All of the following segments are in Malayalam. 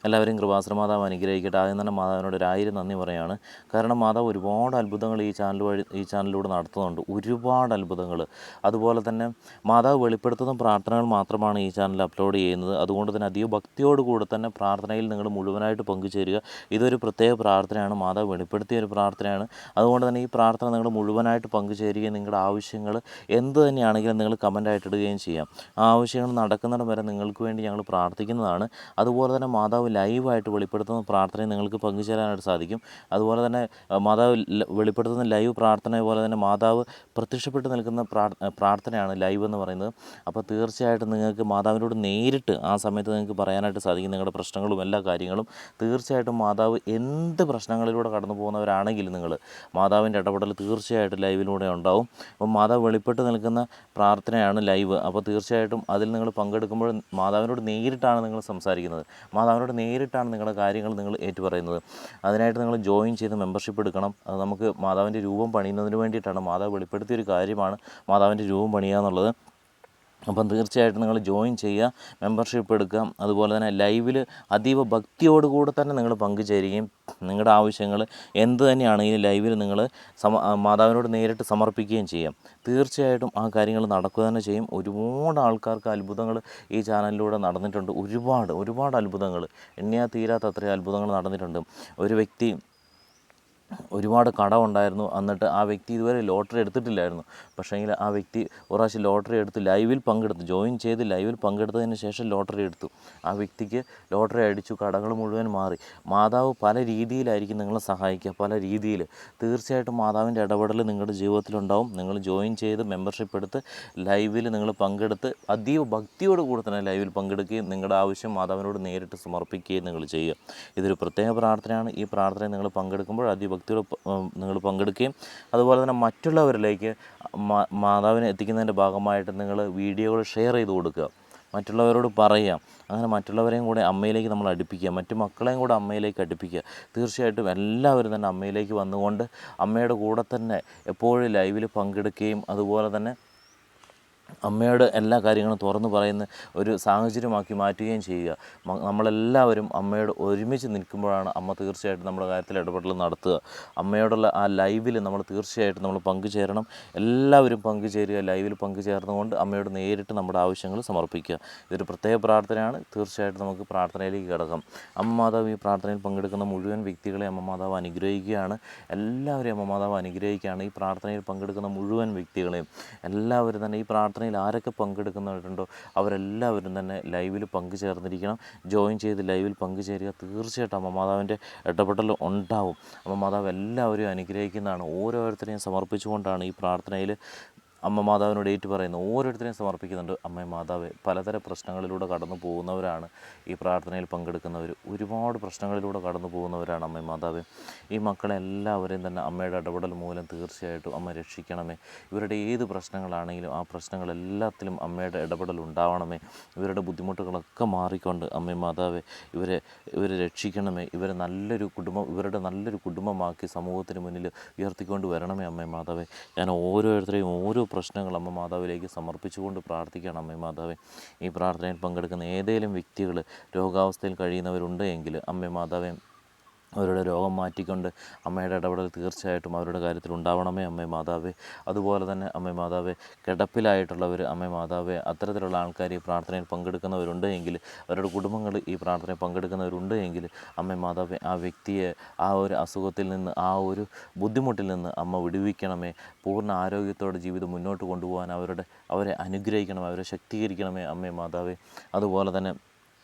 എല്ലാവരെയും കൃപാസന മാതാവ് അനുഗ്രഹിക്കട്ടെ. ആദ്യം തന്നെ മാതാവിനോട് 1000 നന്ദി പറയുകയാണ്. കാരണം മാതാവ് ഒരുപാട് അത്ഭുതങ്ങൾ ഈ ചാനലിലൂടെ നടത്തുന്നുണ്ട്, ഒരുപാട് അത്ഭുതങ്ങൾ. അതുപോലെ തന്നെ മാതാവ് വെളിപ്പെടുത്തുന്ന പ്രാർത്ഥനകൾ മാത്രമാണ് ഈ ചാനൽ അപ്ലോഡ് ചെയ്യുന്നത്. അതുകൊണ്ട് തന്നെ അധികം ഭക്തിയോടുകൂടെ തന്നെ പ്രാർത്ഥനയിൽ നിങ്ങൾ മുഴുവനായിട്ട് പങ്കുചേരുക. ഇതൊരു പ്രത്യേക പ്രാർത്ഥനയാണ്, മാതാവ് വെളിപ്പെടുത്തിയ ഒരു പ്രാർത്ഥനയാണ്. അതുകൊണ്ട് തന്നെ ഈ പ്രാർത്ഥന നിങ്ങൾ മുഴുവനായിട്ട് പങ്കുചേരുകയും നിങ്ങളുടെ ആവശ്യങ്ങൾ എന്ത് തന്നെയാണെങ്കിലും നിങ്ങൾ കമൻ്റായിട്ട് ഇടുകയും ചെയ്യാം. ആ ആവശ്യങ്ങൾ നടക്കുന്നിടം വരെ നിങ്ങൾക്ക് വേണ്ടി ഞങ്ങൾ പ്രാർത്ഥിക്കുന്നതാണ്. അതുപോലെ തന്നെ മാതാവ് ലൈവായിട്ട് വെളിപ്പെടുത്തുന്ന പ്രാർത്ഥനയിൽ നിങ്ങൾക്ക് പങ്കുചേരാനായിട്ട് സാധിക്കും. അതുപോലെ തന്നെ മാതാവ് വെളിപ്പെടുത്തുന്ന ലൈവ് പ്രാർത്ഥന പോലെ തന്നെ മാതാവ് പ്രത്യക്ഷപ്പെട്ട് നിൽക്കുന്ന പ്രാർത്ഥനയാണ് ലൈവ് എന്ന് പറയുന്നത്. അപ്പോൾ തീർച്ചയായിട്ടും നിങ്ങൾക്ക് മാതാവിനോട് നേരിട്ട് ആ സമയത്ത് നിങ്ങൾക്ക് പറയാനായിട്ട് സാധിക്കും നിങ്ങളുടെ പ്രശ്നങ്ങളും എല്ലാ കാര്യങ്ങളും. തീർച്ചയായിട്ടും മാതാവ് എന്ത് പ്രശ്നങ്ങളിലൂടെ കടന്നു പോകുന്നവരാണെങ്കിലും നിങ്ങൾ മാതാവിൻ്റെ ഇടപെടൽ തീർച്ചയായിട്ടും ലൈവിലൂടെ ഉണ്ടാവും. അപ്പോൾ മാതാവ് വെളിപ്പെട്ട് നിൽക്കുന്ന പ്രാർത്ഥനയാണ് ലൈവ്. അപ്പോൾ തീർച്ചയായിട്ടും അതിൽ നിങ്ങൾ പങ്കെടുക്കുമ്പോൾ മാതാവിനോട് നേരിട്ടാണ് നിങ്ങൾ സംസാരിക്കുന്നത്, മാതാവിനോട് നേരിട്ടാണ് നിങ്ങളുടെ കാര്യങ്ങൾ നിങ്ങൾ ഏറ്റുപറയുന്നത്. അതിനായിട്ട് നിങ്ങൾ ജോയിൻ ചെയ്ത് മെമ്പർഷിപ്പ് എടുക്കണം. അത് നമുക്ക് മാതാവിൻ്റെ രൂപം പണിയുന്നതിന് വേണ്ടിയിട്ടാണ്. മാതാവ് വെളിപ്പെടുത്തിയൊരു കാര്യമാണ് മാതാവിൻ്റെ രൂപം പണിയുക എന്നുള്ളത്. അപ്പം തീർച്ചയായിട്ടും നിങ്ങൾ ജോയിൻ ചെയ്യുക, മെമ്പർഷിപ്പ് എടുക്കുക. അതുപോലെ തന്നെ ലൈവിൽ അതീവ ഭക്തിയോടുകൂടെ തന്നെ നിങ്ങൾ പങ്കുചേരുകയും നിങ്ങളുടെ ആവശ്യങ്ങൾ എന്ത് തന്നെയാണെങ്കിലും ലൈവിൽ നിങ്ങൾ മാതാവിനോട് നേരിട്ട് സമർപ്പിക്കുകയും ചെയ്യാം. തീർച്ചയായിട്ടും ആ കാര്യങ്ങൾ നടക്കുക തന്നെ ചെയ്യും. ഒരുപാട് ആൾക്കാർക്ക് അത്ഭുതങ്ങൾ ഈ ചാനലിലൂടെ നടന്നിട്ടുണ്ട്. ഒരുപാട് അത്ഭുതങ്ങൾ, എണ്ണിയാൽ തീരാത്ത അത്രയും അത്ഭുതങ്ങൾ നടന്നിട്ടുണ്ട്. ഒരു വ്യക്തി ഒരുപാട് കടമുണ്ടായിരുന്നു, എന്നിട്ട് ആ വ്യക്തി ഇതുവരെ ലോട്ടറി എടുത്തിട്ടില്ലായിരുന്നു. പക്ഷേങ്കിൽ ആ വ്യക്തി ഒരു പ്രാവശ്യം ലോട്ടറി എടുത്ത് ലൈവിൽ പങ്കെടുത്തു, ജോയിൻ ചെയ്ത് ലൈവിൽ പങ്കെടുത്തതിന് ശേഷം ലോട്ടറി എടുത്തു. ആ വ്യക്തിക്ക് ലോട്ടറി അടിച്ചു, കടകൾ മുഴുവൻ മാറി. മാതാവ് പല രീതിയിലായിരിക്കും നിങ്ങളെ സഹായിക്കുക, പല രീതിയിൽ. തീർച്ചയായിട്ടും മാതാവിൻ്റെ ഇടപെടൽ നിങ്ങളുടെ ജീവിതത്തിലുണ്ടാവും. നിങ്ങൾ ജോയിൻ ചെയ്ത് മെമ്പർഷിപ്പ് എടുത്ത് ലൈവിൽ നിങ്ങൾ പങ്കെടുത്ത് അതീവ ഭക്തിയോട് കൂടെ തന്നെ ലൈവിൽ പങ്കെടുക്കുകയും നിങ്ങളുടെ ആവശ്യം മാതാവിനോട് നേരിട്ട് സമർപ്പിക്കുകയും നിങ്ങൾ ചെയ്യുക. ഇതൊരു പ്രത്യേക പ്രാർത്ഥനയാണ്. ഈ പ്രാർത്ഥനയിൽ നിങ്ങൾ പങ്കെടുക്കുമ്പോൾ അതീവ നിങ്ങൾ പങ്കെടുക്കുകയും അതുപോലെ തന്നെ മറ്റുള്ളവരിലേക്ക് മാതാവിനെ എത്തിക്കുന്നതിൻ്റെ ഭാഗമായിട്ട് നിങ്ങൾ വീഡിയോകൾ ഷെയർ ചെയ്ത് കൊടുക്കുക, മറ്റുള്ളവരോട് പറയുക. അങ്ങനെ മറ്റുള്ളവരെയും കൂടെ അമ്മയിലേക്ക് നമ്മൾ അടുപ്പിക്കുക, മറ്റു മക്കളെയും കൂടെ അമ്മയിലേക്ക് അടുപ്പിക്കുക. തീർച്ചയായിട്ടും എല്ലാവരും തന്നെ അമ്മയിലേക്ക് വന്നുകൊണ്ട് അമ്മയുടെ കൂടെ തന്നെ എപ്പോഴും ലൈവിൽ പങ്കെടുക്കുകയും അതുപോലെ തന്നെ അമ്മയോട് എല്ലാ കാര്യങ്ങളും തുറന്നു പറയുന്ന ഒരു സാഹചര്യമാക്കി മാറ്റുകയും ചെയ്യുക. നമ്മളെല്ലാവരും അമ്മയോട് ഒരുമിച്ച് നിൽക്കുമ്പോഴാണ് അമ്മ തീർച്ചയായിട്ടും നമ്മുടെ കാര്യത്തിൽ ഇടപെടൽ നടത്തുക. അമ്മയോടുള്ള ആ ലൈവിൽ നമ്മൾ തീർച്ചയായിട്ടും നമ്മൾ പങ്കുചേരണം. എല്ലാവരും പങ്കുചേരുക, ലൈവിൽ പങ്കുചേർന്നുകൊണ്ട് അമ്മയോട് നേരിട്ട് നമ്മുടെ ആവശ്യങ്ങൾ സമർപ്പിക്കുക. ഇതൊരു പ്രത്യേക പ്രാർത്ഥനയാണ്. തീർച്ചയായിട്ടും നമുക്ക് പ്രാർത്ഥനയിലേക്ക് കിടക്കാം. അമ്മ മാതാവ് ഈ പ്രാർത്ഥനയിൽ പങ്കെടുക്കുന്ന മുഴുവൻ വ്യക്തികളെ അമ്മ മാതാവ് അനുഗ്രഹിക്കുകയാണ്. എല്ലാവരെയും അമ്മ മാതാവ് അനുഗ്രഹിക്കുകയാണ്. ഈ പ്രാർത്ഥനയിൽ പങ്കെടുക്കുന്ന മുഴുവൻ വ്യക്തികളെയും എല്ലാവരും തന്നെ ഈ പ്രാർത്ഥനയിൽ ആരൊക്കെ പങ്കെടുക്കുന്നവരുണ്ടോ അവരെല്ലാവരും തന്നെ ലൈവിൽ പങ്കുചേർന്നിരിക്കണം. ജോയിൻ ചെയ്ത് ലൈവിൽ പങ്കുചേരുക. തീർച്ചയായിട്ടും അമ്മ മാതാവിൻ്റെ ഇടപെടൽ ഉണ്ടാവും. അമ്മ മാതാവ് എല്ലാവരെയും അനുഗ്രഹിക്കുന്നതാണ്. ഓരോരുത്തരെയും സമർപ്പിച്ചുകൊണ്ടാണ് ഈ പ്രാർത്ഥനയിൽ അമ്മ മാതാവിനോട് ഏറ്റു പറയുന്നത്. ഓരോരുത്തരെയും സമർപ്പിക്കുന്നുണ്ട്. അമ്മ മാതാവ് പലതരം പ്രശ്നങ്ങളിലൂടെ കടന്നു പോകുന്നവരാണ് ഈ പ്രാർത്ഥനയിൽ പങ്കെടുക്കുന്നവർ. ഒരുപാട് പ്രശ്നങ്ങളിലൂടെ കടന്നു പോകുന്നവരാണ് അമ്മ മാതാവ്. ഈ മക്കളെ എല്ലാവരെയും തന്നെ അമ്മയുടെ ഇടപെടൽ മൂലം തീർച്ചയായിട്ടും അമ്മ രക്ഷിക്കണമേ. ഇവരുടെ ഏത് പ്രശ്നങ്ങളാണെങ്കിലും ആ പ്രശ്നങ്ങളെല്ലാത്തിലും അമ്മയുടെ ഇടപെടൽ ഉണ്ടാവണമേ. ഇവരുടെ ബുദ്ധിമുട്ടുകളൊക്കെ മാറിക്കൊണ്ട് അമ്മ മാതാവ് ഇവരെ രക്ഷിക്കണമേ. ഇവരുടെ നല്ലൊരു കുടുംബമാക്കി സമൂഹത്തിന് മുന്നിൽ ഉയർത്തിക്കൊണ്ട് വരണമേ അമ്മ മാതാവേ. ഞാൻ ഓരോരുത്തരെയും ഓരോ പ്രശ്നങ്ങൾ അമ്മ മാതാവിലേക്ക് സമർപ്പിച്ചുകൊണ്ട് പ്രാർത്ഥിക്കുകയാണ് അമ്മ മാതാവേ. ഈ പ്രാർത്ഥനയിൽ പങ്കെടുക്കുന്ന ഏതെങ്കിലും വ്യക്തികൾ രോഗാവസ്ഥയിൽ കഴിയുന്നവരുണ്ട് എങ്കിൽ അമ്മ മാതാവേ അവരുടെ രോഗം മാറ്റിക്കൊണ്ട് അമ്മയുടെ ഇടപെടൽ തീർച്ചയായിട്ടും അവരുടെ കാര്യത്തിൽ ഉണ്ടാവണമേ അമ്മ മാതാവേ. അതുപോലെ തന്നെ അമ്മ മാതാവേ കിടപ്പിലായിട്ടുള്ളവർ അമ്മ മാതാവേ അത്തരത്തിലുള്ള ആൾക്കാർ ഈ പ്രാർത്ഥനയിൽ പങ്കെടുക്കുന്നവരുണ്ട് എങ്കിൽ, അവരുടെ കുടുംബങ്ങൾ ഈ പ്രാർത്ഥനയിൽ പങ്കെടുക്കുന്നവരുണ്ട് എങ്കിൽ അമ്മ മാതാവേ ആ വ്യക്തിയെ ആ ഒരു അസുഖത്തിൽ നിന്ന്, ആ ഒരു ബുദ്ധിമുട്ടിൽ നിന്ന് അമ്മ വിടുവിക്കണമേ. പൂർണ്ണ ആരോഗ്യത്തോടെ ജീവിതം മുന്നോട്ട് കൊണ്ടുപോകാൻ അവരെ അനുഗ്രഹിക്കണമേ, അവരെ ശക്തീകരിക്കണമേ അമ്മ മാതാവേ. അതുപോലെ തന്നെ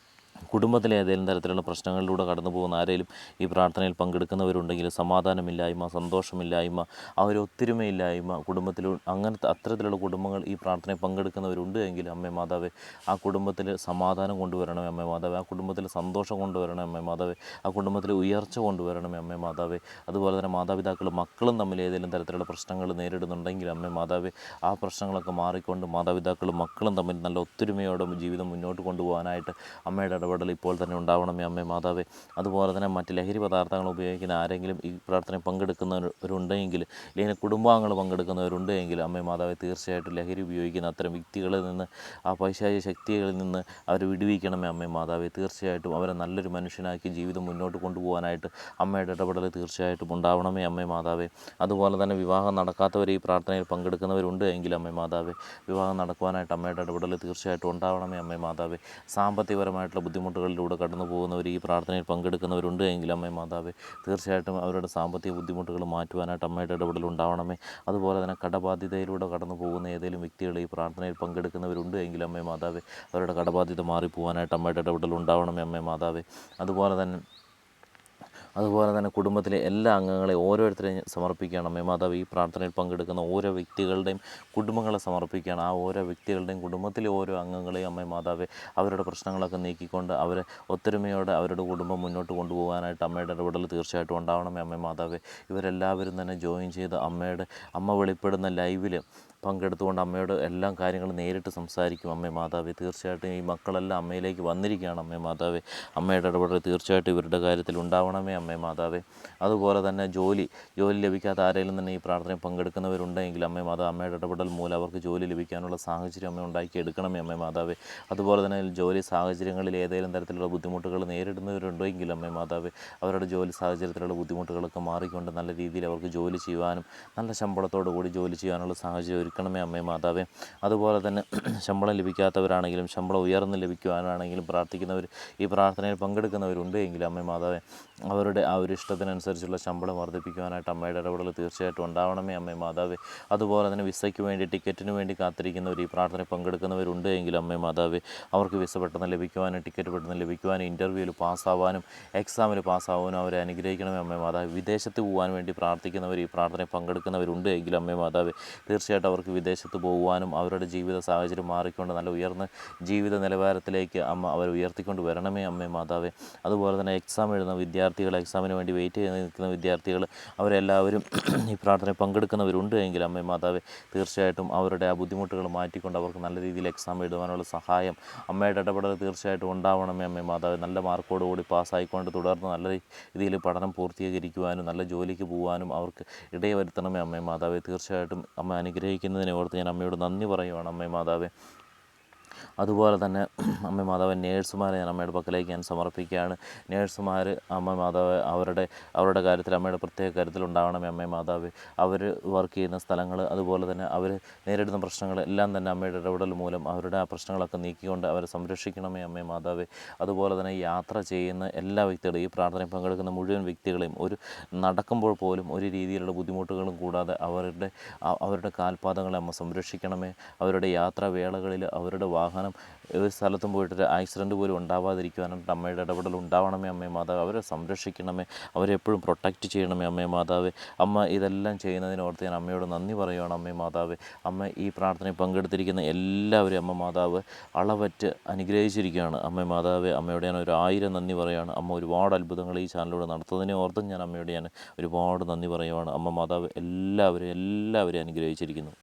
കുടുംബത്തിലെ ഏതെങ്കിലും തരത്തിലുള്ള പ്രശ്നങ്ങളിലൂടെ കടന്നു പോകുന്ന ആരെങ്കിലും ഈ പ്രാർത്ഥനയിൽ പങ്കെടുക്കുന്നവരുണ്ടെങ്കിൽ സമാധാനമില്ലായ്മ, സന്തോഷമില്ലായ്മ, ആ ഒരു ഒത്തൊരുമയില്ലായ്മ കുടുംബത്തിൽ, അത്തരത്തിലുള്ള കുടുംബങ്ങൾ ഈ പ്രാർത്ഥനയിൽ പങ്കെടുക്കുന്നവരുണ്ട് എങ്കിൽ അമ്മ മാതാവേ ആ കുടുംബത്തിൽ സമാധാനം കൊണ്ടുവരണമേ അമ്മ മാതാവേ. ആ കുടുംബത്തിൽ സന്തോഷം കൊണ്ടുവരണമേ അമ്മ മാതാവേ. ആ കുടുംബത്തിൽ ഉയർച്ച കൊണ്ടുവരണമേ അമ്മ മാതാവേ. അതുപോലെ തന്നെ മാതാപിതാക്കളും മക്കളും തമ്മിൽ ഏതെങ്കിലും തരത്തിലുള്ള പ്രശ്നങ്ങൾ നേരിടുന്നുണ്ടെങ്കിൽ അമ്മ മാതാവേ ആ പ്രശ്നങ്ങളൊക്കെ മാറിക്കൊണ്ട് മാതാപിതാക്കളും മക്കളും തമ്മിൽ നല്ല ഒത്തൊരുമയോടെ ജീവിതം മുന്നോട്ട് കൊണ്ടുപോകാനായിട്ട് അമ്മയുടെ ഇടപെടൽ ഇപ്പോൾ തന്നെ ഉണ്ടാവണമേ അമ്മേ മാതാവേ. അതുപോലെ തന്നെ മറ്റ് ലഹരി പദാർത്ഥങ്ങൾ ഉപയോഗിക്കുന്ന ആരെങ്കിലും ഈ പ്രാർത്ഥനയിൽ പങ്കെടുക്കുന്നവരുണ്ടെങ്കിൽ, ഇല്ലെങ്കിൽ കുടുംബാംഗങ്ങൾ പങ്കെടുക്കുന്നവരുണ്ട് എങ്കിൽ അമ്മേ മാതാവേ തീർച്ചയായിട്ടും ലഹരി ഉപയോഗിക്കുന്ന അത്തരം വ്യക്തികളിൽ നിന്ന്, ആ പൈശാചിക ശക്തികളിൽ നിന്ന് അവരെ വിടുവിക്കണമേ അമ്മേ മാതാവേ. തീർച്ചയായിട്ടും അവരെ നല്ലൊരു മനുഷ്യനാക്കി ജീവിതം മുന്നോട്ട് കൊണ്ടുപോകാനായിട്ട് അമ്മയുടെ ഇടപെടൽ തീർച്ചയായിട്ടും ഉണ്ടാവണമേ അമ്മേ മാതാവേ. അതുപോലെ തന്നെ വിവാഹം നടക്കാത്തവർ ഈ പ്രാർത്ഥനയിൽ പങ്കെടുക്കുന്നവരുണ്ട് എങ്കിൽ അമ്മേ മാതാവേ, വിവാഹം നടക്കുവാനായിട്ട് അമ്മയുടെ ഇടപെടൽ തീർച്ചയായിട്ടും ഉണ്ടാവണമേ അമ്മേ മാതാവേ. സാമ്പത്തികപരമായിട്ടുള്ള ബുദ്ധിമുട്ടുകളിലൂടെ കടന്നു പോകുന്നവർ ഈ പ്രാർത്ഥനയിൽ പങ്കെടുക്കുന്നവരുണ്ട് എങ്കിൽ അമ്മേ മാതാവേ, തീർച്ചയായിട്ടും അവരുടെ സാമ്പത്തിക ബുദ്ധിമുട്ടുകൾ മാറ്റുവാനായിട്ട് അമ്മയുടെ ഇടപെടൽ ഉണ്ടാവണമേ. അതുപോലെ തന്നെ കടബാധ്യതയിലൂടെ കടന്നു പോകുന്ന ഏതെങ്കിലും വ്യക്തികൾ ഈ പ്രാർത്ഥനയിൽ പങ്കെടുക്കുന്നവരുണ്ട് എങ്കിൽ അമ്മേ മാതാവേ, അവരുടെ കടബാധ്യത മാറിപ്പോവാനായിട്ട് അമ്മയുടെ ഇടപെടൽ ഉണ്ടാവണമേ അമ്മേ മാതാവേ. അതുപോലെ തന്നെ കുടുംബത്തിലെ എല്ലാ അംഗങ്ങളെയും ഓരോരുത്തരെയും സമർപ്പിക്കുകയാണ് അമ്മേ മാതാവേ. ഈ പ്രാർത്ഥനയിൽ പങ്കെടുക്കുന്ന ഓരോ വ്യക്തികളുടെയും കുടുംബങ്ങളെ സമർപ്പിക്കുകയാണ്. ആ ഓരോ വ്യക്തികളുടെയും കുടുംബത്തിലെ ഓരോ അംഗങ്ങളെയും അമ്മേ മാതാവേ, അവരുടെ പ്രശ്നങ്ങളൊക്കെ നീക്കിക്കൊണ്ട് അവരെ ഒത്തൊരുമയോടെ അവരുടെ കുടുംബം മുന്നോട്ട് കൊണ്ടുപോകാനായിട്ട് അമ്മയുടെ ഇടപെടൽ തീർച്ചയായിട്ടും ഉണ്ടാവണമേ അമ്മേ മാതാവേ. ഇവരെല്ലാവരും തന്നെ ജോയിൻ ചെയ്ത് അമ്മ വെളിപ്പെടുന്ന ലൈവിൽ പങ്കെടുത്തുകൊണ്ട് അമ്മയോട് എല്ലാ കാര്യങ്ങളും നേരിട്ട് സംസാരിക്കും അമ്മേ മാതാവേ. തീർച്ചയായിട്ടും ഈ മക്കളെല്ലാം അമ്മയിലേക്ക് വന്നിരിക്കുകയാണ് അമ്മേ മാതാവേ. അമ്മയുടെ ഇടപെടൽ തീർച്ചയായിട്ടും ഇവരുടെ കാര്യത്തിൽ ഉണ്ടാവണമേ അമ്മേ മാതാവേ. അതുപോലെ തന്നെ ജോലി ലഭിക്കാത്ത ആരെങ്കിലും തന്നെ ഈ പ്രാർത്ഥനയിൽ പങ്കെടുക്കുന്നവരുണ്ടെങ്കിൽ അമ്മേ മാതാവ്, അമ്മയുടെ ഇടപെടൽ മൂലം അവർക്ക് ജോലി ലഭിക്കാനുള്ള സാഹചര്യം അമ്മ ഉണ്ടാക്കിയെടുക്കണമേ അമ്മേ മാതാവേ. അതുപോലെ തന്നെ ജോലി സാഹചര്യങ്ങളിൽ ഏതെങ്കിലും തരത്തിലുള്ള ബുദ്ധിമുട്ടുകൾ നേരിടുന്നവരുണ്ടെങ്കിൽ അമ്മേ മാതാവേ, അവരുടെ ജോലി സാഹചര്യത്തിലുള്ള ബുദ്ധിമുട്ടുകളൊക്കെ മാറിക്കൊണ്ട് നല്ല രീതിയിൽ അവർക്ക് ജോലി ചെയ്യുവാനും നല്ല ശമ്പളത്തോടു കൂടി ജോലി ചെയ്യാനുള്ള സാഹചര്യം ഒരുക്കണമേ അമ്മേ മാതാവേ. അതുപോലെ തന്നെ ശമ്പളം ലഭിക്കാത്തവരാണെങ്കിലും ശമ്പളം ഉയർന്ന് ലഭിക്കുവാനാണെങ്കിലും പ്രാർത്ഥിക്കുന്നവർ, ഈ പ്രാർത്ഥനയിൽ പങ്കെടുക്കുന്നവരുണ്ട് എങ്കിൽ അമ്മേ മാതാവേ, അവരുടെ ആ ഒരു ഇഷ്ടത്തിനനുസരിച്ചുള്ള ശമ്പളം വർദ്ധിപ്പിക്കുവാനായിട്ട് അമ്മയുടെ ഇടപെടൽ തീർച്ചയായിട്ടും ഉണ്ടാവണമേ അമ്മേ മാതാവേ. അതുപോലെ തന്നെ വിസയ്ക്ക് വേണ്ടി, ടിക്കറ്റിന് വേണ്ടി കാത്തിരിക്കുന്നവർ, ഈ പ്രാർത്ഥനയിൽ പങ്കെടുക്കുന്നവരുണ്ട് എങ്കിൽ അമ്മേ മാതാവേ, അവർക്ക് വിസ പെട്ടെന്ന് ലഭിക്കുവാനും ടിക്കറ്റ് പെട്ടെന്ന് ലഭിക്കുവാനും ഇൻ്റർവ്യൂവിൽ പാസ്സാവാനും എക്സാമിൽ പാസ്സാവാനും അവരെ അനുഗ്രഹിക്കണമേ അമ്മേ മാതാവേ. വിദേശത്ത് പോകാൻ വേണ്ടി പ്രാർത്ഥിക്കുന്നവർ, ഈ പ്രാർത്ഥനയിൽ പങ്കെടുക്കുന്നവരുണ്ട് എങ്കിൽ അമ്മേ മാതാവേ, തീർച്ചയായിട്ടും അവർക്ക് വിദേശത്ത് പോകുവാനും അവരുടെ ജീവിത സാഹചര്യം മാറിക്കൊണ്ട് നല്ല ഉയർന്ന ജീവിത നിലവാരത്തിലേക്ക് അമ്മ അവരെ ഉയർത്തിക്കൊണ്ട് വരണമേ അമ്മേ മാതാവേ. അതുപോലെ തന്നെ എക്സാം എഴുതുന്ന വിദ്യാർത്ഥികൾ, എക്സാമിന് വേണ്ടി വെയിറ്റ് ചെയ്ത് നിൽക്കുന്ന വിദ്യാർത്ഥികൾ, അവരെല്ലാവരും ഈ പ്രാർത്ഥനയിൽ പങ്കെടുക്കുന്നവരുണ്ട് എങ്കിൽ അമ്മേ മാതാവേ, തീർച്ചയായിട്ടും അവരുടെ ആ ബുദ്ധിമുട്ടുകൾ മാറ്റിക്കൊണ്ട് അവർക്ക് നല്ല രീതിയിൽ എക്സാം എഴുതുവാനുള്ള സഹായം അമ്മയുടെ ഇടപെടൽ തീർച്ചയായിട്ടും ഉണ്ടാവണമേ അമ്മേ മാതാവേ. നല്ല മാർക്കോടുകൂടി പാസ്സായിക്കൊണ്ട് തുടർന്ന് നല്ല രീതിയിൽ പഠനം പൂർത്തീകരിക്കുവാനും നല്ല ജോലിക്ക് പോകാനും അവർക്ക് ഇടവരുത്തണമേ അമ്മേ മാതാവേ. തീർച്ചയായിട്ടും അമ്മ അനുഗ്രഹിക്കുന്നതിനെ ഓർത്ത് ഞാൻ അമ്മയോട് നന്ദി പറയുവാണ് അമ്മേ മാതാവേ. അതുപോലെ തന്നെ അമ്മ മാതാവ്, നേഴ്സുമാരെ ഞാൻ അമ്മയുടെ പക്കലേക്ക് ഞാൻ സമർപ്പിക്കുകയാണ്. നേഴ്സുമാർ അമ്മ മാതാവ്, അവരുടെ കാര്യത്തിൽ അമ്മയുടെ പ്രത്യേക കരുതലുണ്ടാവണമേ അമ്മേ മാതാവ്. അവർ വർക്ക് ചെയ്യുന്ന സ്ഥലങ്ങൾ, അതുപോലെ തന്നെ അവർ നേരിടുന്ന പ്രശ്നങ്ങൾ എല്ലാം തന്നെ അമ്മയുടെ ഇടപെടൽ മൂലം അവരുടെ ആ പ്രശ്നങ്ങളൊക്കെ നീക്കിക്കൊണ്ട് അവരെ സംരക്ഷിക്കണമേ അമ്മേ മാതാവേ. അതുപോലെ തന്നെ യാത്ര ചെയ്യുന്ന എല്ലാ വ്യക്തികളും, ഈ പ്രാർത്ഥനയിൽ പങ്കെടുക്കുന്ന മുഴുവൻ വ്യക്തികളെയും നടക്കുമ്പോൾ പോലും ഒരു രീതിയിലുള്ള ബുദ്ധിമുട്ടുകളും കൂടാതെ അവരുടെ കാൽപാദങ്ങളെ അമ്മ സംരക്ഷിക്കണമേ. അവരുടെ യാത്രാവേളകളിൽ അവരുടെ വാഹനം ഒരു സ്ഥലത്തും പോയിട്ടൊരു ആക്സിഡൻറ്റ് പോലും ഉണ്ടാവാതിരിക്കുവാനായിട്ട് അമ്മയുടെ ഇടപെടൽ ഉണ്ടാവണമേ അമ്മേ മാതാവ്. അവരെ സംരക്ഷിക്കണമേ, അവരെ എപ്പോഴും പ്രൊട്ടക്റ്റ് ചെയ്യണമേ അമ്മേ മാതാവ്. അമ്മ ഇതെല്ലാം ചെയ്യുന്നതിനോർത്ത് ഞാൻ അമ്മയോട് നന്ദി പറയുകയാണ് അമ്മേ മാതാവ്. അമ്മ ഈ പ്രാർത്ഥനയിൽ പങ്കെടുത്തിരിക്കുന്ന എല്ലാവരും അമ്മ മാതാവ് അളവറ്റ് അനുഗ്രഹിച്ചിരിക്കുകയാണ് അമ്മേ മാതാവ്. അമ്മയോട് ഞാൻ 1000 നന്ദി പറയുകയാണ്. അമ്മ ഒരുപാട് അത്ഭുതങ്ങൾ ഈ ചാനലിലൂടെ നടത്തുന്നതിനെ ഓർത്തും ഞാൻ അമ്മയോട് ഒരുപാട് നന്ദി പറയുകയാണ്. അമ്മ മാതാവ് എല്ലാവരെയും അനുഗ്രഹിച്ചിരിക്കുന്നു.